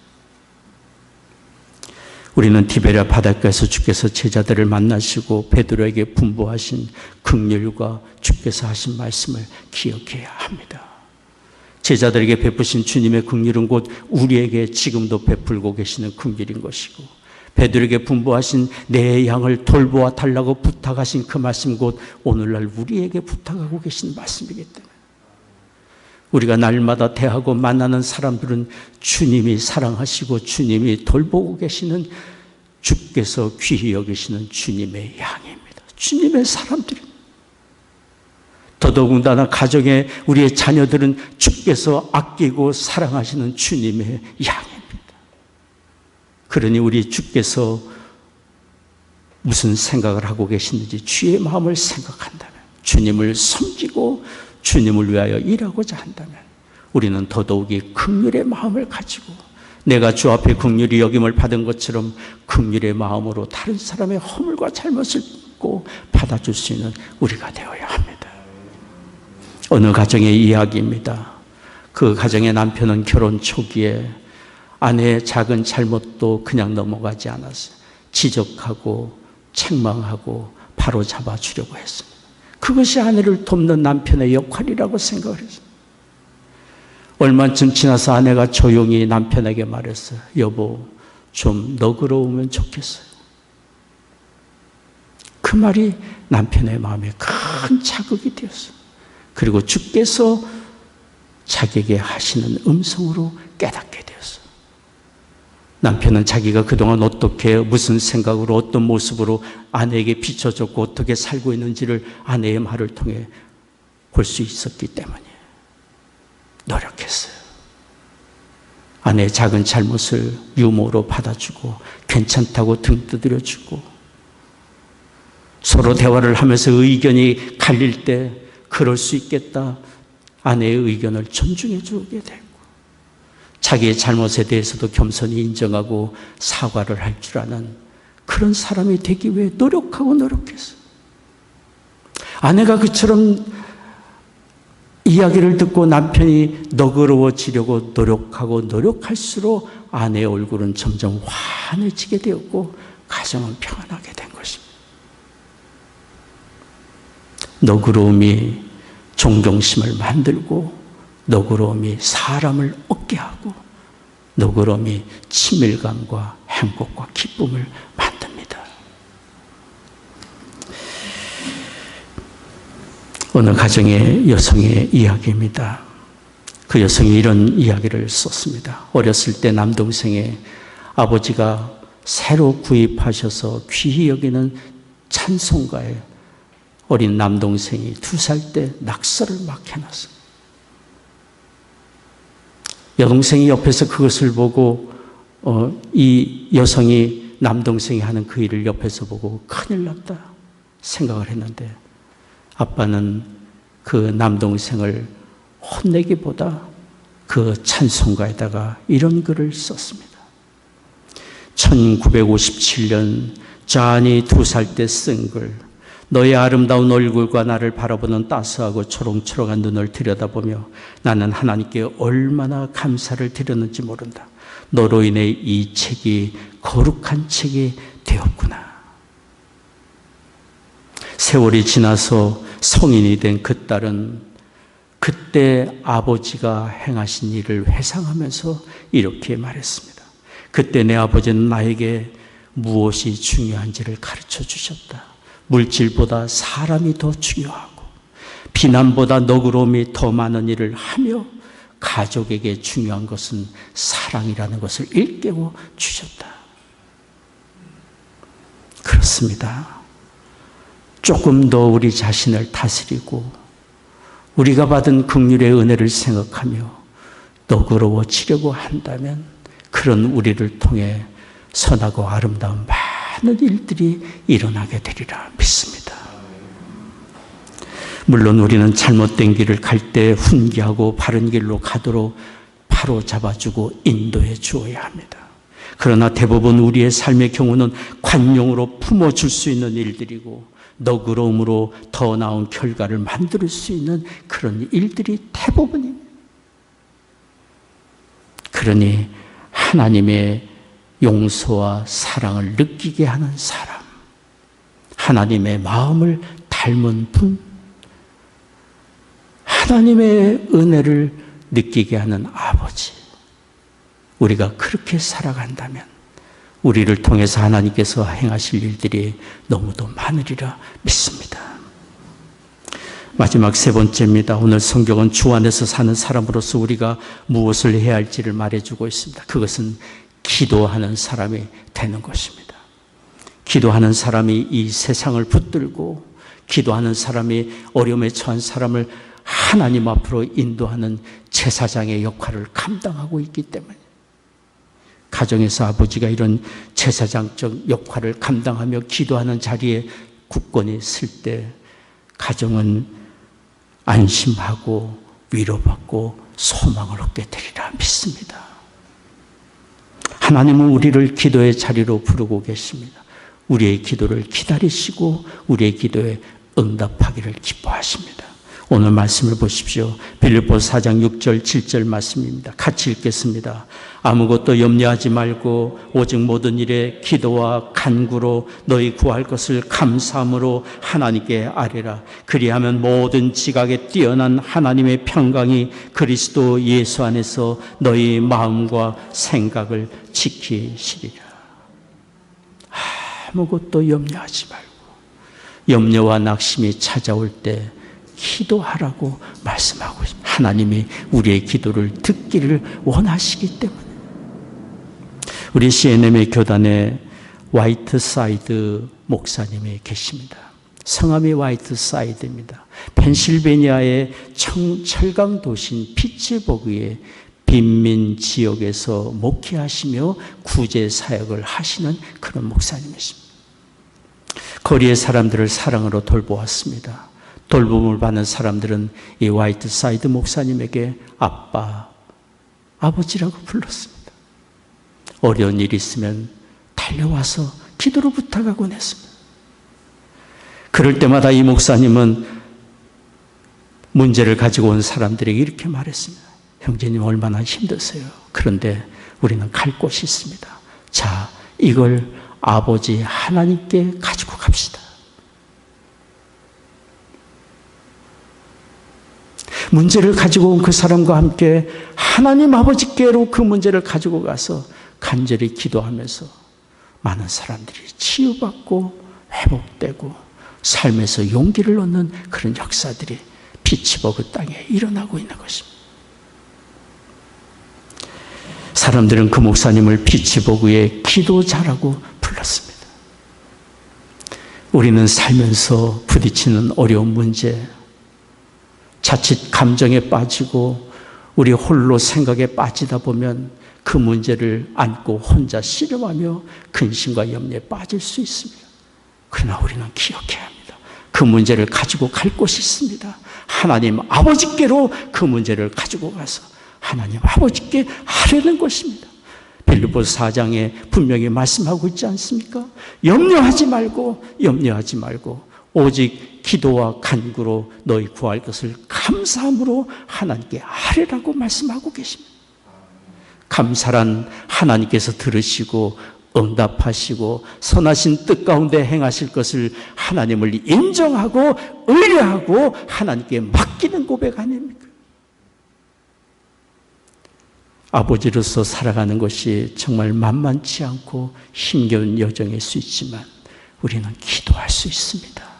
우리는 티베리아 바닷가에서 주께서 제자들을 만나시고 베드로에게 분부하신 긍휼과 주께서 하신 말씀을 기억해야 합니다. 제자들에게 베푸신 주님의 긍휼은 곧 우리에게 지금도 베풀고 계시는 긍휼인 것이고, 베드로에게 분부하신 내 양을 돌보아 달라고 부탁하신 그 말씀 곧 오늘날 우리에게 부탁하고 계신 말씀이기 때문에, 우리가 날마다 대하고 만나는 사람들은 주님이 사랑하시고 주님이 돌보고 계시는, 주께서 귀히 여기시는 주님의 양입니다. 주님의 사람들입니다. 더더군다나 가정에 우리의 자녀들은 주께서 아끼고 사랑하시는 주님의 양입니다. 그러니 우리 주께서 무슨 생각을 하고 계시는지 주의 마음을 생각한다면, 주님을 섬기고 주님을 위하여 일하고자 한다면 우리는 더더욱이 긍휼의 마음을 가지고, 내가 주 앞에 긍휼히 여김을 받은 것처럼 긍휼의 마음으로 다른 사람의 허물과 잘못을 묻고 받아줄 수 있는 우리가 되어야 합니다. 어느 가정의 이야기입니다. 그 가정의 남편은 결혼 초기에 아내의 작은 잘못도 그냥 넘어가지 않았어요. 지적하고 책망하고 바로 잡아주려고 했습니다. 그것이 아내를 돕는 남편의 역할이라고 생각을 했어요. 얼마쯤 지나서 아내가 조용히 남편에게 말했어요. 여보, 좀 너그러우면 좋겠어요. 그 말이 남편의 마음에 큰 자극이 되었어요. 그리고 주께서 자기에게 하시는 음성으로 깨닫게 되었어요. 남편은 자기가 그동안 어떻게, 무슨 생각으로, 어떤 모습으로 아내에게 비춰줬고 어떻게 살고 있는지를 아내의 말을 통해 볼 수 있었기 때문에 노력했어요. 아내의 작은 잘못을 유머로 받아주고 괜찮다고 등 두드려주고, 서로 대화를 하면서 의견이 갈릴 때 그럴 수 있겠다, 아내의 의견을 존중해 주게 되고, 자기의 잘못에 대해서도 겸손히 인정하고 사과를 할 줄 아는 그런 사람이 되기 위해 노력했어요. 아내가 그처럼 이야기를 듣고 남편이 너그러워지려고 노력할수록 아내의 얼굴은 점점 환해지게 되었고 가정은 평안하게 된 것입니다. 너그러움이 존경심을 만들고, 너그러움이 사람을 얻게 하고, 너그러움이 친밀감과 행복과 기쁨을 만듭니다. 어느 가정의 여성의 이야기입니다. 그 여성이 이런 이야기를 썼습니다. 어렸을 때 남동생의 아버지가 새로 구입하셔서 귀히 여기는 찬송가에 어린 남동생이 2살 때 낙서를 막 해놨어요. 여동생이 옆에서 그것을 보고 이 여성이, 남동생이 하는 그 일을 옆에서 보고 큰일 났다 생각을 했는데, 아빠는 그 남동생을 혼내기보다 그 찬송가에다가 이런 글을 썼습니다. 1957년 잔이 2살 때 쓴 글. 너의 아름다운 얼굴과 나를 바라보는 따스하고 초롱초롱한 눈을 들여다보며 나는 하나님께 얼마나 감사를 드렸는지 모른다. 너로 인해 이 책이 거룩한 책이 되었구나. 세월이 지나서 성인이 된 그 딸은 그때 아버지가 행하신 일을 회상하면서 이렇게 말했습니다. 그때 내 아버지는 나에게 무엇이 중요한지를 가르쳐 주셨다. 물질보다 사람이 더 중요하고, 비난보다 너그러움이 더 많은 일을 하며, 가족에게 중요한 것은 사랑이라는 것을 일깨워 주셨다. 그렇습니다. 조금 더 우리 자신을 다스리고 우리가 받은 긍휼의 은혜를 생각하며 너그러워지려고 한다면 그런 우리를 통해 선하고 아름다운 많은 일들이 일어나게 되리라 믿습니다. 물론 우리는 잘못된 길을 갈 때 훈계하고 바른 길로 가도록 바로 잡아주고 인도해 주어야 합니다. 그러나 대부분 우리의 삶의 경우는 관용으로 품어줄 수 있는 일들이고 너그러움으로 더 나은 결과를 만들 수 있는 그런 일들이 대부분입니다. 그러니 하나님의 용서와 사랑을 느끼게 하는 사람, 하나님의 마음을 닮은 분, 하나님의 은혜를 느끼게 하는 아버지, 우리가 그렇게 살아간다면 우리를 통해서 하나님께서 행하실 일들이 너무도 많으리라 믿습니다. 마지막 세 번째입니다. 오늘 성경은 주 안에서 사는 사람으로서 우리가 무엇을 해야 할지를 말해주고 있습니다. 그것은 기도하는 사람이 되는 것입니다. 기도하는 사람이 이 세상을 붙들고, 기도하는 사람이 어려움에 처한 사람을 하나님 앞으로 인도하는 제사장의 역할을 감당하고 있기 때문에, 가정에서 아버지가 이런 제사장적 역할을 감당하며 기도하는 자리에 굳건히 설 때 가정은 안심하고 위로받고 소망을 얻게 되리라 믿습니다. 하나님은 우리를 기도의 자리로 부르고 계십니다. 우리의 기도를 기다리시고 우리의 기도에 응답하기를 기뻐하십니다. 오늘 말씀을 보십시오. 빌립보서 4장 6절 7절 말씀입니다. 같이 읽겠습니다. 아무것도 염려하지 말고 오직 모든 일에 기도와 간구로 너희 구할 것을 감사함으로 하나님께 아뢰라. 그리하면 모든 지각에 뛰어난 하나님의 평강이 그리스도 예수 안에서 너희 마음과 생각을 지키시리라. 아무것도 염려하지 말고, 염려와 낙심이 찾아올 때 기도하라고 말씀하고 있습니다. 하나님이 우리의 기도를 듣기를 원하시기 때문에. 우리 CNM의 교단에 화이트사이드 목사님이 계십니다. 성함이 화이트사이드입니다. 펜실베니아의 철강 도시인 피츠버그의 빈민 지역에서 목회하시며 구제 사역을 하시는 그런 목사님이십니다. 거리의 사람들을 사랑으로 돌보았습니다. 돌봄을 받는 사람들은 이 화이트사이드 목사님에게 아빠, 아버지라고 불렀습니다. 어려운 일이 있으면 달려와서 기도로 부탁하곤 했습니다. 그럴 때마다 이 목사님은 문제를 가지고 온 사람들에게 이렇게 말했습니다. 형제님 얼마나 힘드세요. 그런데 우리는 갈 곳이 있습니다. 자, 이걸 아버지 하나님께 가지고 갑시다. 문제를 가지고 온 그 사람과 함께 하나님 아버지께로 그 문제를 가지고 가서 간절히 기도하면서 많은 사람들이 치유받고 회복되고 삶에서 용기를 얻는 그런 역사들이 피츠버그 땅에 일어나고 있는 것입니다. 사람들은 그 목사님을 피츠버그의 기도자라고 불렀습니다. 우리는 살면서 부딪히는 어려운 문제, 자칫 감정에 빠지고 우리 홀로 생각에 빠지다 보면 그 문제를 안고 혼자 씨름하며 근심과 염려에 빠질 수 있습니다. 그러나 우리는 기억해야 합니다. 그 문제를 가지고 갈 곳이 있습니다. 하나님 아버지께로 그 문제를 가지고 가서 하나님 아버지께 하려는 것입니다. 빌립보서 4장에 분명히 말씀하고 있지 않습니까? 염려하지 말고 오직 기도와 간구로 너희 구할 것을 감사함으로 하나님께 아뢰라고 말씀하고 계십니다. 감사란 하나님께서 들으시고 응답하시고 선하신 뜻 가운데 행하실 것을 하나님을 인정하고 의뢰하고 하나님께 맡기는 고백 아닙니까? 아버지로서 살아가는 것이 정말 만만치 않고 힘겨운 여정일 수 있지만 우리는 기도할 수 있습니다.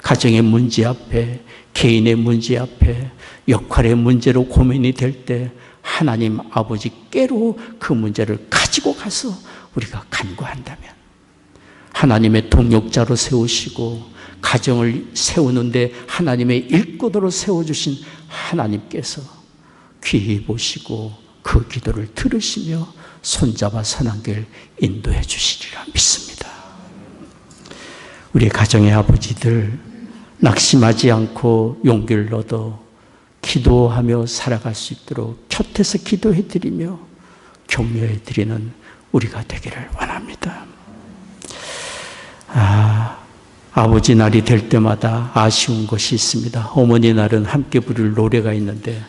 가정의 문제 앞에, 개인의 문제 앞에, 역할의 문제로 고민이 될 때 하나님 아버지께로 그 문제를 가지고 가서 우리가 간구한다면 하나님의 동역자로 세우시고 가정을 세우는데 하나님의 일꾼으로 세워주신 하나님께서 귀히 보시고 그 기도를 들으시며 손잡아 선한 길 인도해 주시리라 믿습니다. 우리 가정의 아버지들 낙심하지 않고 용기를 얻어 기도하며 살아갈 수 있도록 곁에서 기도해 드리며 격려해 드리는 우리가 되기를 원합니다. 아버지 날이 될 때마다 아쉬운 것이 있습니다. 어머니 날은 함께 부를 노래가 있는데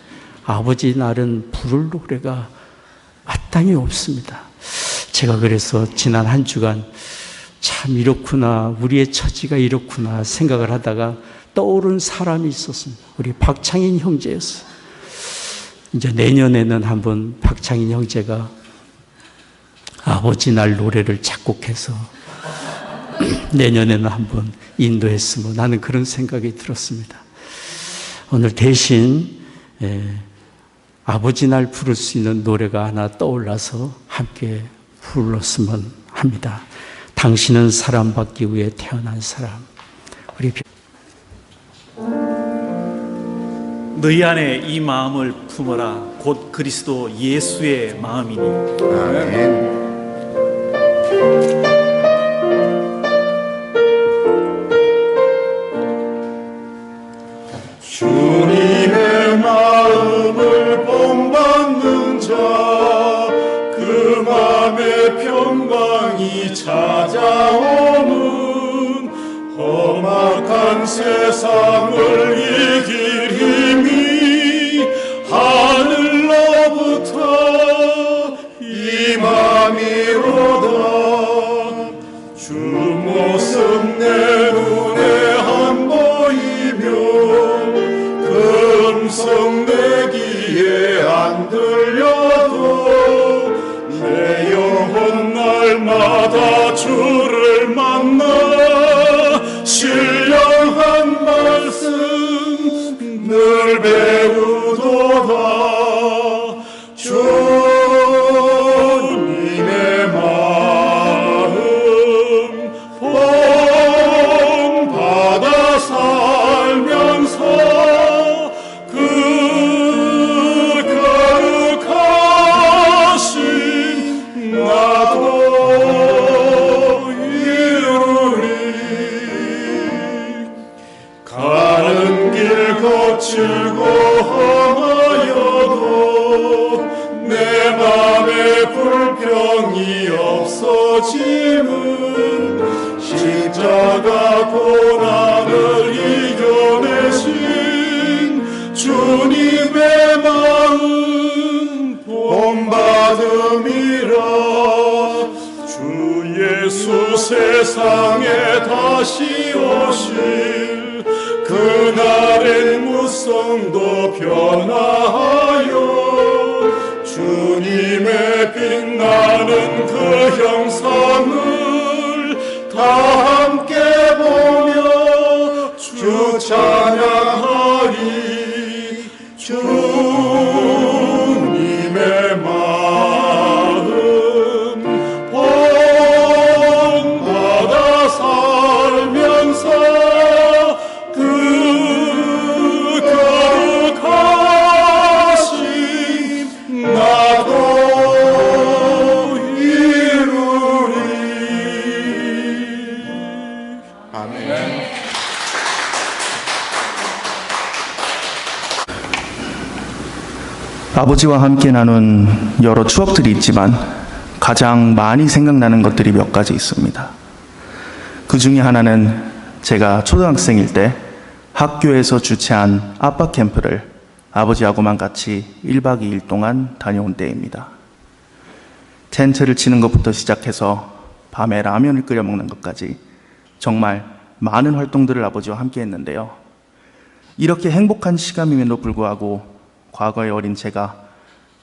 아버지 날은 부를 노래가 마땅히 없습니다. 제가 그래서 지난 한 주간 참 이렇구나, 우리의 처지가 이렇구나 생각을 하다가 떠오른 사람이 있었습니다. 우리 박창인 형제였어요. 이제 내년에는 한번 박창인 형제가 아버지 날 노래를 작곡해서 내년에는 한번 인도했으면, 나는 그런 생각이 들었습니다. 오늘 대신 아버지 날 부를 수 있는 노래가 하나 떠올라서 함께 불렀으면 합니다. 당신은 사랑받기 위해 태어난 사람. 우리 너희 안에 이 마음을 품어라. 곧 그리스도 예수의 마음이니. 아멘. 주님의 마음을 본받는 자, 그 맘에 평강이 찾아오는 험악한 세상을 이길 힘이 하늘로부터 임함이로다. 주 모습 내 눈에 안 보이며 음성 내 귀에 안 들려도 내 영혼 날마다 주를 만나 신령한 말씀 늘 배우도다. 주님의 마음 본받아 살면서 나도 이루리. 가는 길 거칠고 험하여도 내 맘에 불평이 없어짐은 십자가 고난을 이겨내신 주님의 마음 본받음이라. 주 예수 세상에 다시 오실 그날엔 무성도 변화하여 주님의 빛나는 그 형상을 다 함께 보며 주 찬양하리. 주님의 마음 본받아 살면서 그 거룩하심 나도 이루리. 아멘. 아버지와 함께 나눈 여러 추억들이 있지만 가장 많이 생각나는 것들이 몇 가지 있습니다. 그 중에 하나는 제가 초등학생일 때 학교에서 주최한 아빠 캠프를 아버지하고만 같이 1박 2일 동안 다녀온 때입니다. 텐트를 치는 것부터 시작해서 밤에 라면을 끓여 먹는 것까지 정말 많은 활동들을 아버지와 함께 했는데요. 이렇게 행복한 시간임에도 불구하고 과거의 어린 제가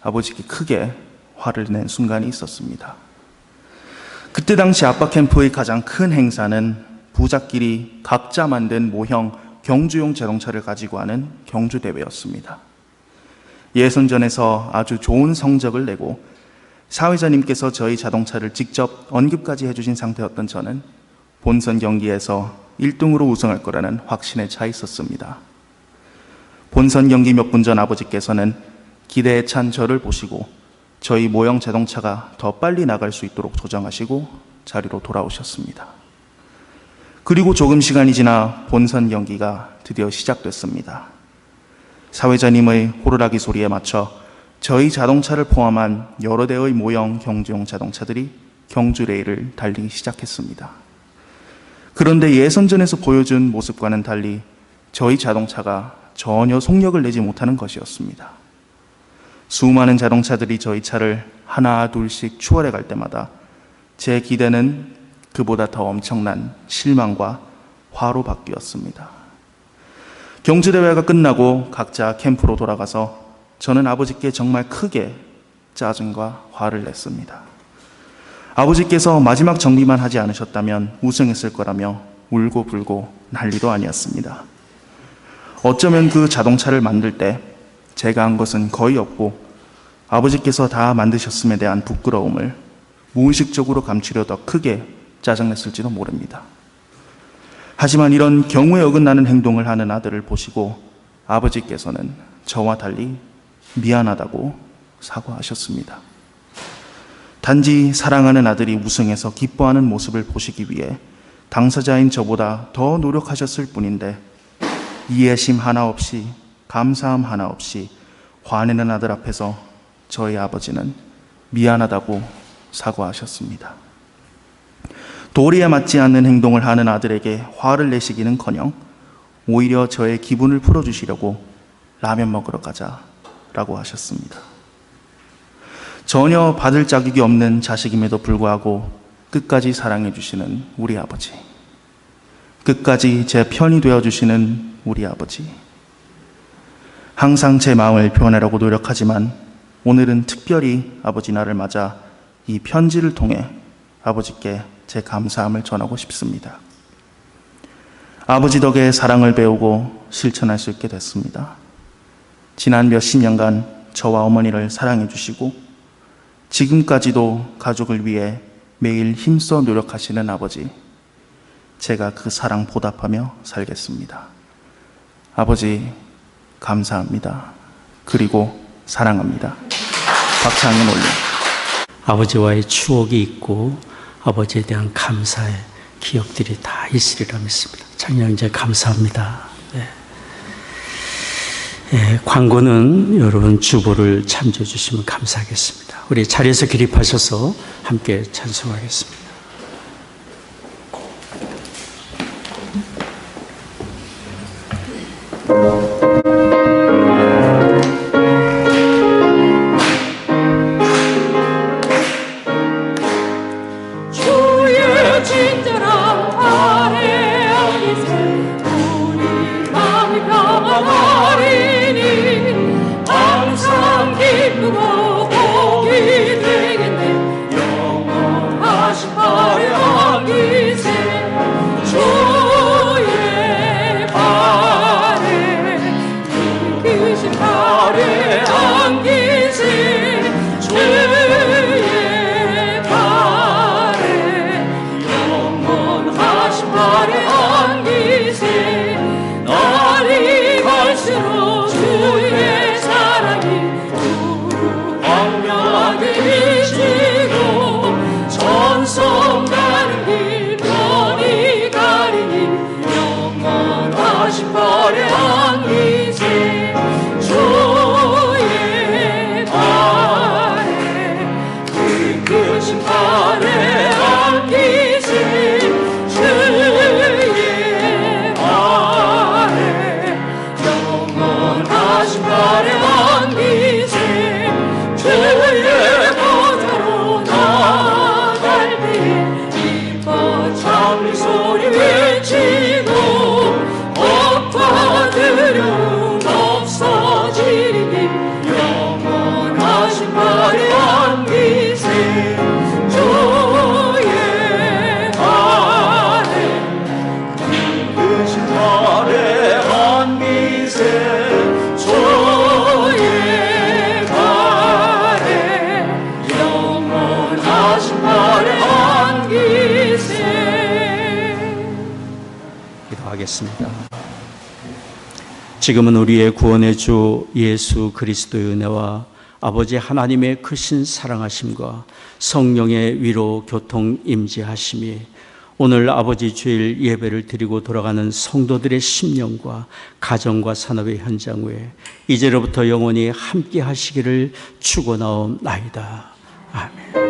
아버지께 크게 화를 낸 순간이 있었습니다. 그때 당시 아빠 캠프의 가장 큰 행사는 부자끼리 각자 만든 모형 경주용 자동차를 가지고 하는 경주대회였습니다. 예선전에서 아주 좋은 성적을 내고 사회자님께서 저희 자동차를 직접 언급까지 해주신 상태였던 저는 본선 경기에서 1등으로 우승할 거라는 확신에 차 있었습니다. 본선 경기 몇 분 전 아버지께서는 기대에 찬 저를 보시고 저희 모형 자동차가 더 빨리 나갈 수 있도록 조정하시고 자리로 돌아오셨습니다. 그리고 조금 시간이 지나 본선 경기가 드디어 시작됐습니다. 사회자님의 호루라기 소리에 맞춰 저희 자동차를 포함한 여러 대의 모형 경주용 자동차들이 경주 레일을 달리기 시작했습니다. 그런데 예선전에서 보여준 모습과는 달리 저희 자동차가 전혀 속력을 내지 못하는 것이었습니다. 수많은 자동차들이 저희 차를 하나 둘씩 추월해 갈 때마다 제 기대는 그보다 더 엄청난 실망과 화로 바뀌었습니다. 경주대회가 끝나고 각자 캠프로 돌아가서 저는 아버지께 정말 크게 짜증과 화를 냈습니다. 아버지께서 마지막 정비만 하지 않으셨다면 우승했을 거라며 울고 불고 난리도 아니었습니다. 어쩌면 그 자동차를 만들 때 제가 한 것은 거의 없고 아버지께서 다 만드셨음에 대한 부끄러움을 무의식적으로 감추려 더 크게 짜증냈을지도 모릅니다. 하지만 이런 경우에 어긋나는 행동을 하는 아들을 보시고 아버지께서는 저와 달리 미안하다고 사과하셨습니다. 단지 사랑하는 아들이 우승해서 기뻐하는 모습을 보시기 위해 당사자인 저보다 더 노력하셨을 뿐인데 이해심 하나 없이 감사함 하나 없이 화내는 아들 앞에서 저희 아버지는 미안하다고 사과하셨습니다. 도리에 맞지 않는 행동을 하는 아들에게 화를 내시기는커녕 오히려 저의 기분을 풀어주시려고 라면 먹으러 가자라고 하셨습니다. 전혀 받을 자격이 없는 자식임에도 불구하고 끝까지 사랑해 주시는 우리 아버지, 끝까지 제 편이 되어주시는 우리 아버지, 항상 제 마음을 표현하려고 노력하지만 오늘은 특별히 아버지 날을 맞아 이 편지를 통해 아버지께 제 감사함을 전하고 싶습니다. 아버지 덕에 사랑을 배우고 실천할 수 있게 됐습니다. 지난 몇십 년간 저와 어머니를 사랑해 주시고 지금까지도 가족을 위해 매일 힘써 노력하시는 아버지, 제가 그 사랑 보답하며 살겠습니다. 아버지 감사합니다. 그리고 사랑합니다. 박창현 올림. 아버지와의 추억이 있고 아버지에 대한 감사의 기억들이 다 있으리라 믿습니다. 창현 형제 감사합니다. 네. 네, 광고는 여러분 주보를 참조해 주시면 감사하겠습니다. 우리 자리에서 기립하셔서 함께 찬송하겠습니다. 주의 친절한 아래 어디세 우리 마음이 평안하리니 항상 기쁘고 복이 되겠네 영원하신 발에 안기세 주의 발에 이끄신 발에 안기세 주의 발에 영원하신 발에 안기세 날이 갈수록 주의 사랑이 두루 광명하게 비치고 전성 가는 길 편히 가리니 영원하신 발에 안기세 주의 발에 이끄신 발에 안기세 주의 발에 영원하신 발에 안기세 주의 보좌로 나갈 때에 기뻐 찬미 소리 외치고 억파 두려움 없어지리니 영원하신 발에 안기세 주의 발에 이끄신 발에 안기세 주의 발에 영원하신 발에 안기세. 기도하겠습니다. 지금은 우리의 구원의 주 예수 그리스도의 은혜와 아버지 하나님의 크신 사랑하심과 성령의 위로 교통 임재하심이 오늘 아버지 주일 예배를 드리고 돌아가는 성도들의 심령과 가정과 산업의 현장 외에 이제로부터 영원히 함께 하시기를 축원하옵나이다. 아멘.